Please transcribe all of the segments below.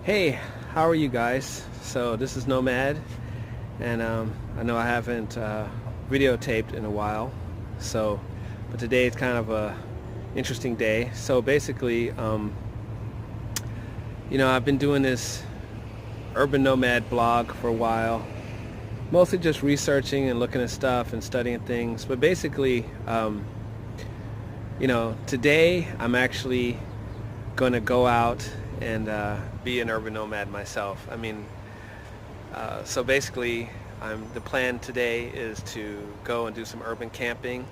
Hey, how are you guys? So this is Nomad, and I know I haven't videotaped in a while, but today is kind of a interesting day. So basically, I've been doing this urban nomad blog for a while, mostly just researching and looking at stuff and studying things. But basically, today I'm actually going to go out and be an urban nomad myself. So basically, the plan today is to go and do some urban camping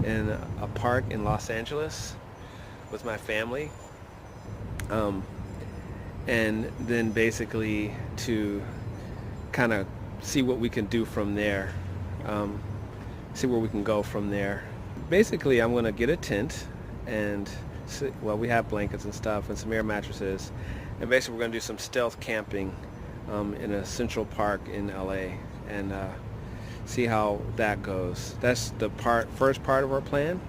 in a park in Los Angeles with my family, and then basically to kind of see what we can do from there, see where we can go from there. Basically, I'm going to get a tent and we have blankets and stuff and some air mattresses, and basically we're going to do some stealth camping in a central park in LA and see how that goes. That's the first part of our plan.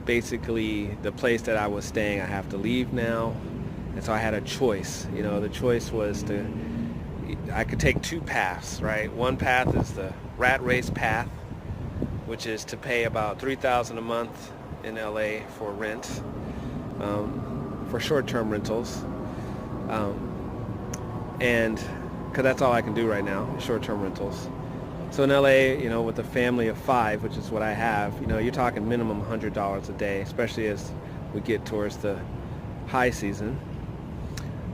Basically, the place that I was staying, I have to leave now, and so I had a choice. The choice was I could take two paths, right? One path is the rat race path, which is to pay about $3,000 a month in LA for rent, for short-term rentals, and because that's all I can do right now, short-term rentals. So in LA, with a family of 5, which is what I have, you're talking minimum $100 a day, especially as we get towards the high season.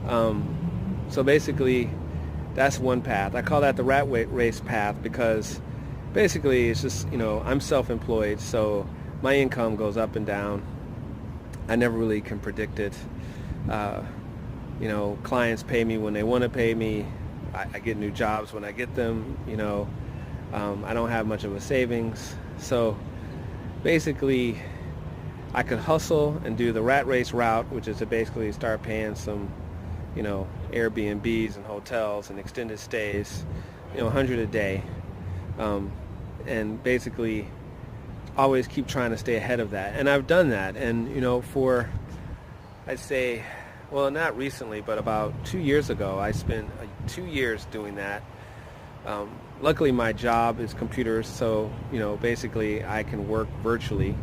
So basically, that's one path. I call that the rat race path because basically it's just, I'm self-employed, so my income goes up and down. I never really can predict it. Clients pay me when they want to pay me. I get new jobs when I get them. I don't have much of a savings. So basically, I could hustle and do the rat race route, which is to basically start paying some, Airbnbs and hotels and extended stays, 100 a day. And basically always keep trying to stay ahead of that. And I've done that. And, I'd say, well, not recently, but about 2 years ago, I spent 2 years doing that. Luckily, my job is computers, so, basically I can work virtually.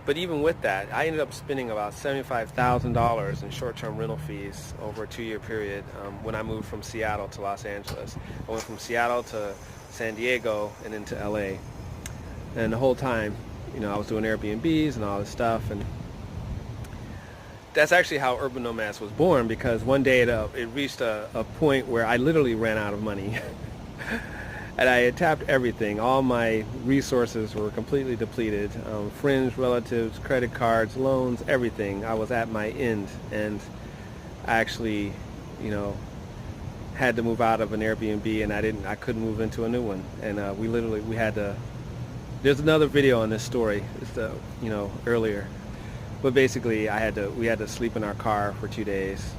But even with that, I ended up spending about $75,000 in short-term rental fees over a 2-year period when I moved from Seattle to Los Angeles. I went from Seattle to San Diego and into LA. And the whole time, I was doing Airbnbs and all this stuff. And that's actually how Urban Nomads was born, because one day it reached a point where I literally ran out of money. And I had tapped everything. All my resources were completely depleted. Friends, relatives, credit cards, loans, everything. I was at my end. And I actually, had to move out of an Airbnb, and I couldn't move into a new one. And we had to, there's another video on this story. It's earlier. But basically we had to sleep in our car for 2 days.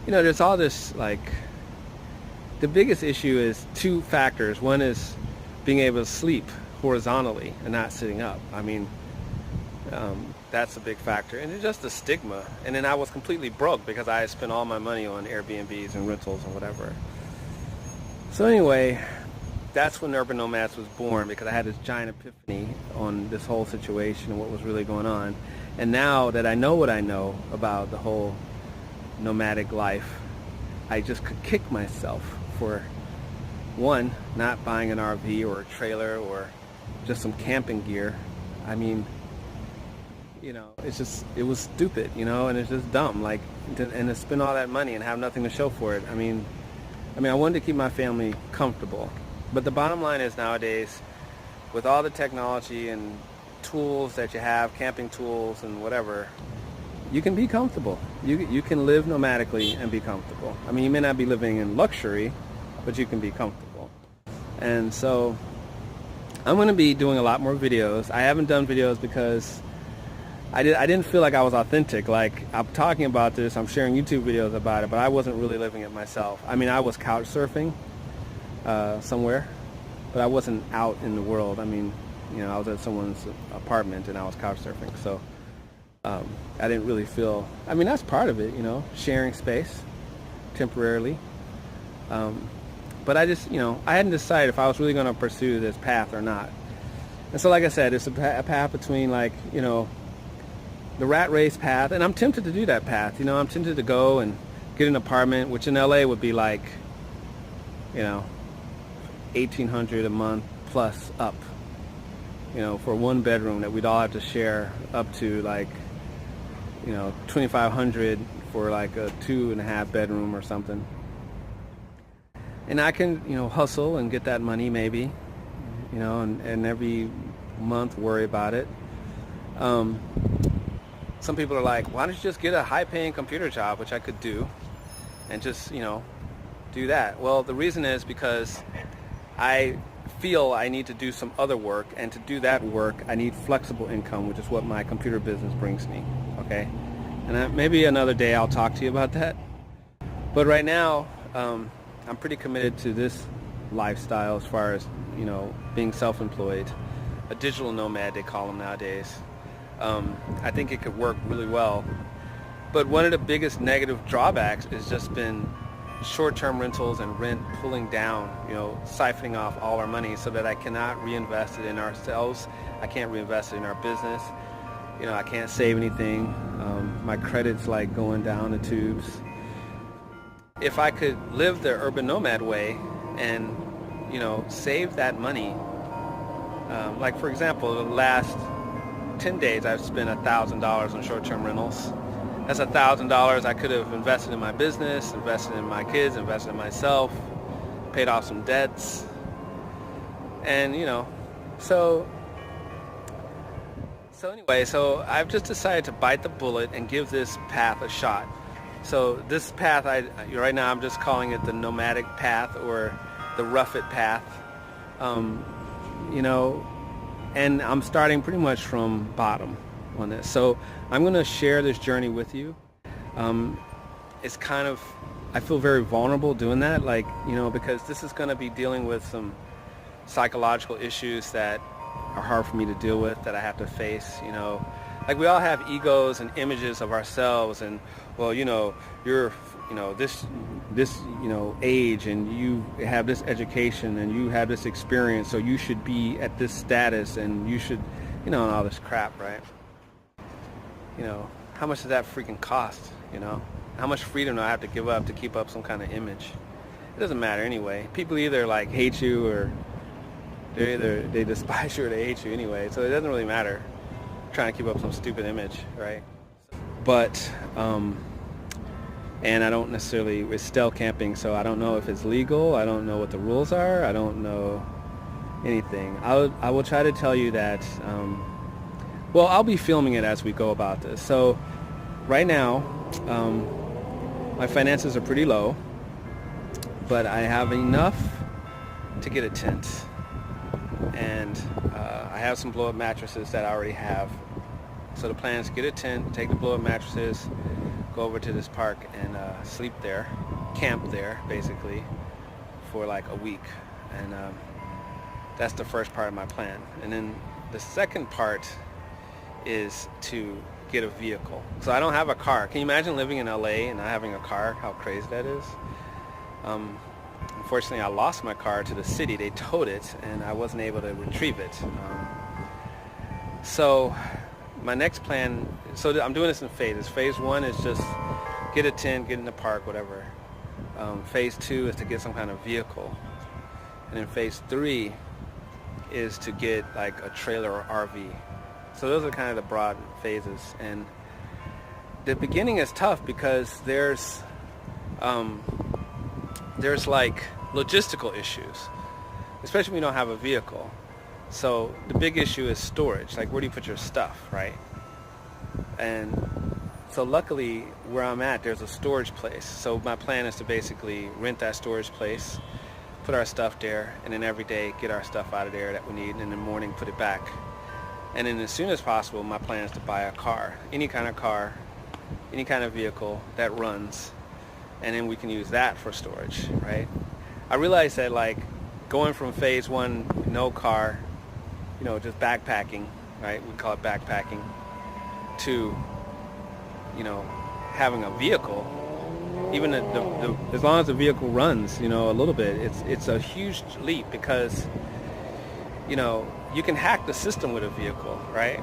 There's all this, the biggest issue is 2 factors. One is being able to sleep horizontally and not sitting up. That's a big factor. And it's just the stigma. And then I was completely broke because I had spent all my money on Airbnbs and rentals and whatever. So anyway, that's when Urban Nomads was born, because I had this giant epiphany on this whole situation and what was really going on. And now that I know what I know about the whole nomadic life, I just could kick myself for, one, not buying an RV or a trailer or just some camping gear. It was stupid, and it's just dumb, and to spend all that money and have nothing to show for it. I wanted to keep my family comfortable. But the bottom line is, nowadays, with all the technology and tools that you have, camping tools and whatever, you can be comfortable. You can live nomadically and be comfortable. You may not be living in luxury, but you can be comfortable. And so I'm going to be doing a lot more videos. I haven't done videos because I didn't feel like I was authentic. I'm talking about this, I'm sharing YouTube videos about it, but I wasn't really living it myself. I was couch surfing somewhere, but I wasn't out in the world. I was at someone's apartment and I was couch surfing. So I didn't really feel, I mean, that's part of it, sharing space temporarily. But I just, I hadn't decided if I was really going to pursue this path or not. And so, like I said, it's a path between, like, the rat race path, and I'm tempted to do that path. I'm tempted to go and get an apartment, which in LA would be like, 1,800 a month plus up, for one bedroom that we'd all have to share, up to like, 2,500 for like a 2.5 bedroom or something. And I can, hustle and get that money maybe, and every month worry about it. Some people are like, why don't you just get a high-paying computer job, which I could do, and just, do that. Well, the reason is because I feel I need to do some other work, and to do that work, I need flexible income, which is what my computer business brings me, okay? And maybe another day I'll talk to you about that. But right now, I'm pretty committed to this lifestyle as far as, being self-employed, a digital nomad they call them nowadays. I think it could work really well. But one of the biggest negative drawbacks has just been short-term rentals and rent pulling down, siphoning off all our money so that I cannot reinvest it in ourselves. I can't reinvest it in our business. I can't save anything. My credit's like going down the tubes. If I could live the urban nomad way and, save that money, like for example, the last 10 days I've spent $1,000 on short-term rentals. That's $1,000 I could have invested in my business, invested in my kids, invested in myself, paid off some debts. And, so anyway, so I've just decided to bite the bullet and give this path a shot. So this path, right now I'm just calling it the nomadic path or the rough it path. And I'm starting pretty much from bottom on this. So I'm going to share this journey with you. It's kind of, I feel very vulnerable doing that, like, because this is going to be dealing with some psychological issues that are hard for me to deal with, that I have to face, Like we all have egos and images of ourselves, and, well, you're, this age, and you have this education, and you have this experience, so you should be at this status, and you should, and all this crap, right? How much does that freaking cost, How much freedom do I have to give up to keep up some kind of image? It doesn't matter anyway. People either like hate you, or they despise you, or they hate you anyway, so it doesn't really matter. Trying to keep up some stupid image, right? But and I don't necessarily, it's still camping, so I don't know if it's legal. I don't know what the rules are. I don't know anything. I will try to tell you that, well, I'll be filming it as we go about this. So right now, my finances are pretty low, but I have enough to get a tent. And I have some blow-up mattresses that I already have. So the plan is to get a tent, take the blow-up mattresses, go over to this park and sleep there, camp there basically, for like a week. And that's the first part of my plan. And then the second part is to get a vehicle. So I don't have a car. Can you imagine living in LA and not having a car? How crazy that is. Unfortunately, I lost my car to the city. They towed it, and I wasn't able to retrieve it. So my next plan, so I'm doing this in phases. Phase 1 is just get a tent, get in the park, whatever. Phase 2 is to get some kind of vehicle. And then phase 3 is to get like a trailer or RV. So those are kind of the broad phases. And the beginning is tough because there's like logistical issues, especially when you don't have a vehicle. So the big issue is storage. Like, where do you put your stuff, right? And so luckily where I'm at, there's a storage place. So my plan is to basically rent that storage place, put our stuff there, and then every day get our stuff out of there that we need, and in the morning put it back. And then as soon as possible, my plan is to buy a car, any kind of vehicle that runs, and then we can use that for storage, right? I realized that, like, going from phase 1, no car, just backpacking, right? We call it backpacking, to having a vehicle, even as long as the vehicle runs, a little bit, it's a huge leap because, you can hack the system with a vehicle, right?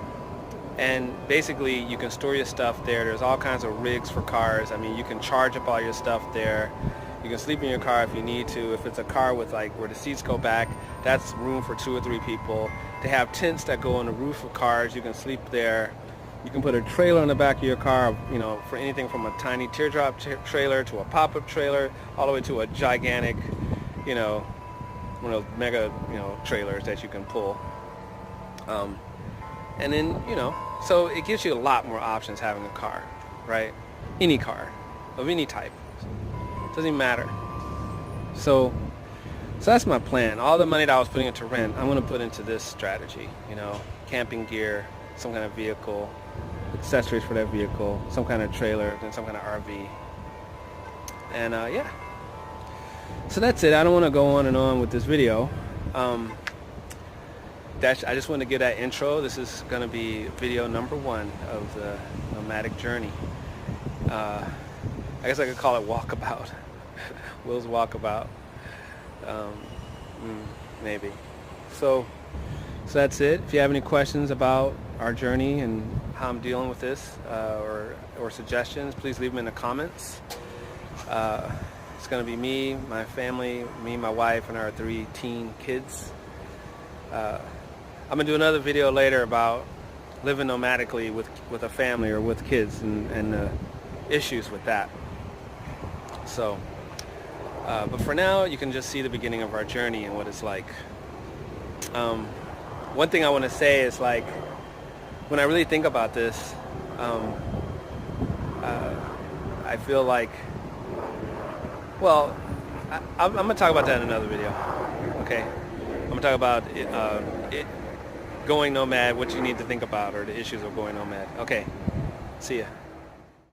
And basically you can store your stuff there. There's all kinds of rigs for cars. I mean, you can charge up all your stuff there. You can sleep in your car if you need to. If it's a car with where the seats go back, that's room for 2 or 3 people. They have tents that go on the roof of cars. You can sleep there. You can put a trailer on the back of your car, for anything from a tiny teardrop trailer to a pop-up trailer, all the way to a gigantic, one of those mega, trailers that you can pull. And then, so it gives you a lot more options having a car, right? Any car of any type. Doesn't even matter. So that's my plan. All the money that I was putting into rent, I'm going to put into this strategy, camping gear, some kind of vehicle, accessories for that vehicle, some kind of trailer, then some kind of RV. And yeah. So that's it. I don't want to go on and on with this video. I just want to give that intro. This is going to be video number 1 of the nomadic journey. I guess I could call it walkabout. Will's walkabout. Maybe. So that's it. If you have any questions about our journey and how I'm dealing with this, or suggestions, please leave them in the comments. It's going to be me, my family, my wife, and our 3 teen kids. I'm going to do another video later about living nomadically with a family or with kids and the issues with that. So, but for now, you can just see the beginning of our journey and what it's like. One thing I want to say is, when I really think about this, I feel like, well, I'm going to talk about that in another video, okay? I'm going to talk about going nomad, what you need to think about, or the issues of going nomad. Okay, see ya.